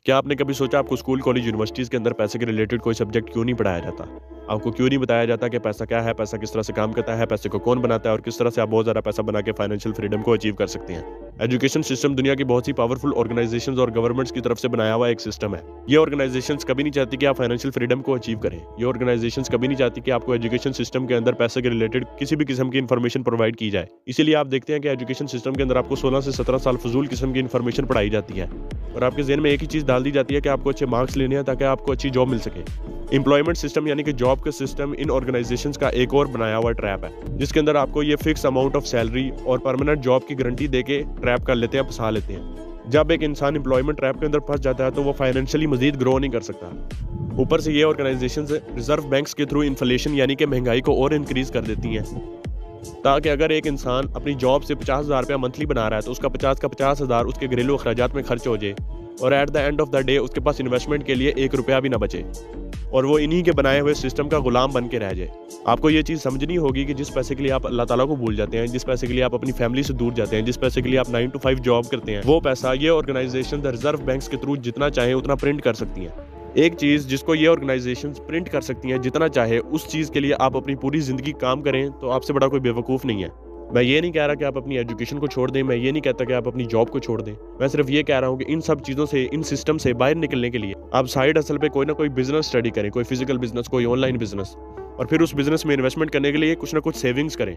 क्या आपने कभी सोचा आपको स्कूल, कॉलेज, यूनिवर्सिटीज़ के अंदर पैसे के रिलेटेड कोई सब्जेक्ट क्यों नहीं पढ़ाया जाता? आपको क्यों नहीं बताया जाता कि पैसा क्या है, पैसा किस तरह से काम करता है, पैसे को कौन बनाता है और किस तरह से आप बहुत ज़्यादा पैसा बना के फाइनेंशियल फ्रीडम को अचीव कर सकते हैं? एजुकेशन सिस्टम दुनिया की बहुत सी पावरफुल ऑर्गेनाइजेशंस और गवर्नमेंट्स की तरफ से बनाया हुआ एक सिस्टम है। ये ऑर्गेनाइजेशंस कभी नहीं चाहती कि आप फाइनेंशियल फ्रीडम को अचीव करें। ये ऑर्गेनाइजेशंस कभी नहीं चाहती कि आपको एजुकेशन सिस्टम के अंदर पैसे के रिलेटेड किसी भी किस्म की इन्फॉर्मेशन प्रोवाइड की जाए। इसीलिए आप देखते हैं कि एजुकेशन सिस्टम के अंदर आपको 16 से 17 साल फजूल किस्म की इन्फॉर्मेशन पढ़ाई जाती है और आपके ज़हन में एक ही चीज़ डाल दी जाती है कि आपको अच्छे मार्क्स लेने हैं ताकि आपको अच्छी जॉब मिल सके। एम्प्लॉयमेंट सिस्टम यानी कि जॉब का सिस्टम इन ऑर्गेनाइजेशंस का एक और बनाया हुआ ट्रैप है, जिसके अंदर आपको ये फिक्स अमाउंट ऑफ सैलरी और परमानेंट जॉब की गारंटी देके ट्रैप कर लेते हैं, फंसा लेते हैं। जब एक इंसान एम्प्लॉयमेंट ट्रैप के अंदर फंस जाता है तो वो फाइनेंशियली मजीद ग्रो नहीं कर सकता। ऊपर से ये ऑर्गेनाइजेशंस रिजर्व बैंक्स के थ्रू इन्फ्लेशन यानी कि महंगाई को और इंक्रीज कर देती हैं, ताकि अगर एक इंसान अपनी जॉब से 50,000 रुपया मंथली बना रहा है तो उसका 50 का 50,000 उसके घरेलू अखराजात में खर्च हो जाए और at the end of the day उसके पास इन्वेस्टमेंट के लिए 1 रुपया भी ना बचे और वो इन्हीं के बनाए हुए सिस्टम का गुलाम बन के रह जाए। आपको ये चीज़ समझनी होगी कि जिस पैसे के लिए आप अल्लाह ताला को भूल जाते हैं, जिस पैसे के लिए आप अपनी फैमिली से दूर जाते हैं, जिस पैसे के लिए आप 9 to 5 जॉब करते हैं, वो पैसा ये ऑर्गेनाइजेशन द रिजर्व बैंक्स के थ्रू जितना चाहे उतना प्रिंट कर सकती हैं। एक चीज़ जिसको ये ऑर्गेनाइजेशंस प्रिंट कर सकती हैं जितना चाहे, उस चीज़ के लिए आप अपनी पूरी ज़िंदगी काम करें तो आपसे बड़ा कोई बेवकूफ़ नहीं है। मैं ये नहीं कह रहा कि आप अपनी एजुकेशन को छोड़ दें, मैं ये नहीं कहता कि आप अपनी जॉब को छोड़ दें। मैं सिर्फ ये कह रहा हूँ कि इन सब चीज़ों से, इन सिस्टम से बाहर निकलने के लिए आप साइड हसल पे कोई ना कोई बिजनेस स्टडी करें, कोई फिजिकल बिजनेस, कोई ऑनलाइन बिजनेस, और फिर उस बिजनेस में इन्वेस्टमेंट करने के लिए कुछ ना कुछ सेविंग्स करें।